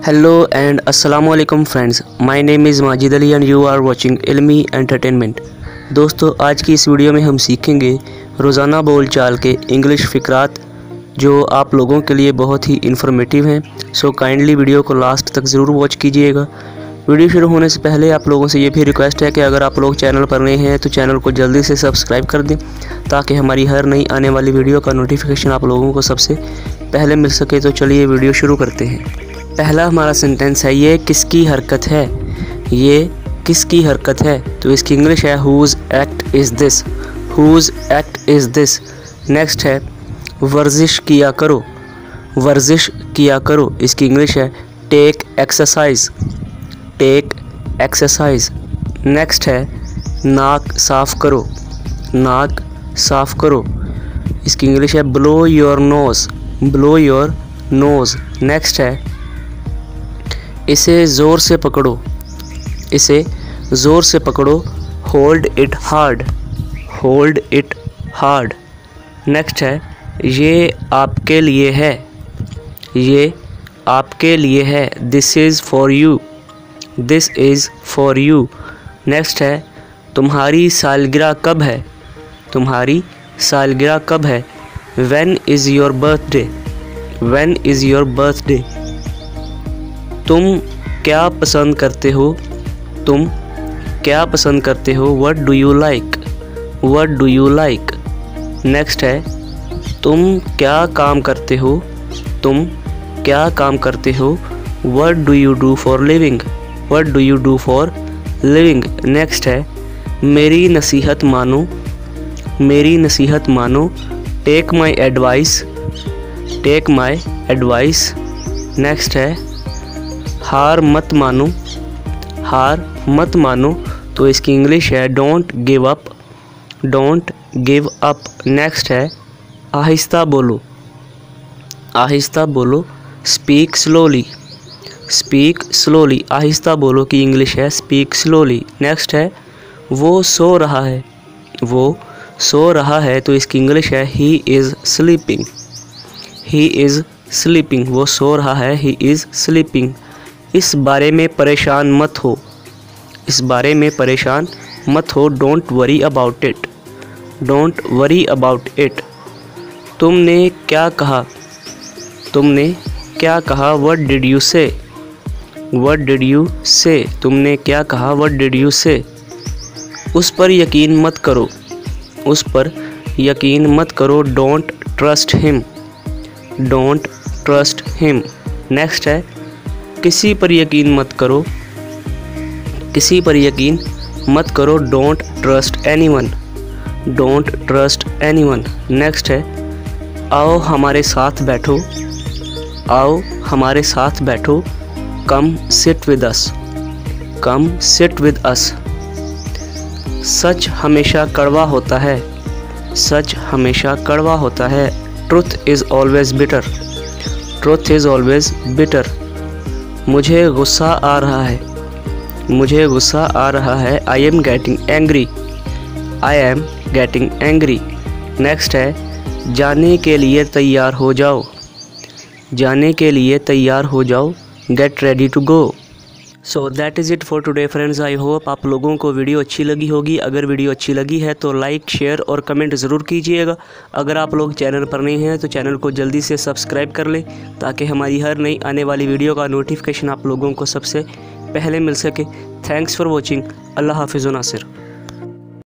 Hello and Assalamu alaikum friends. My name is Majid Ali and you are watching Ilmi entertainment. दोस्तों, आज की इस video में हम सीखेंगे रोज़ाना बोल चाल के इंग्लिश फ़िक्रात जो आप लोगों के लिए बहुत ही इन्फॉर्मेटिव हैं। सो काइंडली वीडियो को लास्ट तक ज़रूर वॉच कीजिएगा। वीडियो शुरू होने से पहले आप लोगों से ये भी रिक्वेस्ट है कि अगर आप लोग चैनल पर नए हैं तो चैनल को जल्दी से सब्सक्राइब कर दें ताकि हमारी हर नई आने वाली वीडियो का नोटिफिकेशन आप लोगों को सबसे पहले मिल सके। तो चलिए वीडियो शुरू करते हैं। पहला हमारा सेंटेंस है ये किसकी हरकत है। ये किसकी हरकत है तो इसकी इंग्लिश है who's act is this. Who's act is this. Next है वर्जिश किया करो। वर्जिश किया करो इसकी इंग्लिश है take exercise. Take exercise. Next है नाक साफ़ करो। नाक साफ़ करो इसकी इंग्लिश है blow your nose. Blow your nose. Next है इसे ज़ोर से पकड़ो। इसे ज़ोर से पकड़ो hold it hard. Hold it hard. Next है ये आपके लिए है। ये आपके लिए है this is for you. This is for you. Next है तुम्हारी सालगिरह कब है। तुम्हारी सालगिरह कब है when is your birthday. When is your birthday. तुम क्या पसंद करते हो। तुम क्या पसंद करते हो what do you like. What do you like. Next है तुम क्या काम करते हो। तुम क्या काम करते हो what do you do for living. What do you do for living. Next है मेरी नसीहत मानो। मेरी नसीहत मानो take my advice. Take my advice. Next है हार मत मानो। हार मत मानो तो इसकी इंग्लिश है don't give up. Don't give up. Next है आहिस्ता बोलो। आहिस्ता बोलो स्पीक स्लोली। Speak slowly. आहिस्ता बोलो की इंग्लिश है स्पीक स्लोली। नेक्स्ट है वो सो रहा है। वो सो रहा है तो इसकी इंग्लिश है he is sleeping. He is sleeping. वो सो रहा है ही इज़ स्लीपिंग। इस बारे में परेशान मत हो। इस बारे में परेशान मत हो don't worry about it. Don't worry about it. तुमने क्या कहा। तुमने क्या कहा व्हाट डिड यू से। व्हाट डिड यू से। तुमने क्या कहा व्हाट डिड यू से। उस पर यकीन मत करो। उस पर यकीन मत करो don't trust him. Don't trust him. Next है किसी पर यकीन मत करो। किसी पर यकीन मत करो don't trust anyone. Don't trust anyone. Next है आओ हमारे साथ बैठो। आओ हमारे साथ बैठो come sit with us. Come sit with us. सच हमेशा कड़वा होता है। सच हमेशा कड़वा होता है truth is always bitter. Truth is always bitter. मुझे गुस्सा आ रहा है। मुझे गुस्सा आ रहा है I am getting angry. I am getting angry. Next है जाने के लिए तैयार हो जाओ। जाने के लिए तैयार हो जाओ get ready to go. So that is it for today friends. I hope आप लोगों को वीडियो अच्छी लगी होगी। अगर वीडियो अच्छी लगी है तो लाइक शेयर और कमेंट ज़रूर कीजिएगा। अगर आप लोग चैनल पर नहीं हैं तो चैनल को जल्दी से सब्सक्राइब कर लें ताकि हमारी हर नई आने वाली वीडियो का नोटिफिकेशन आप लोगों को सबसे पहले मिल सके। Thanks for watching. अल्लाह हाफिज़ नासिर।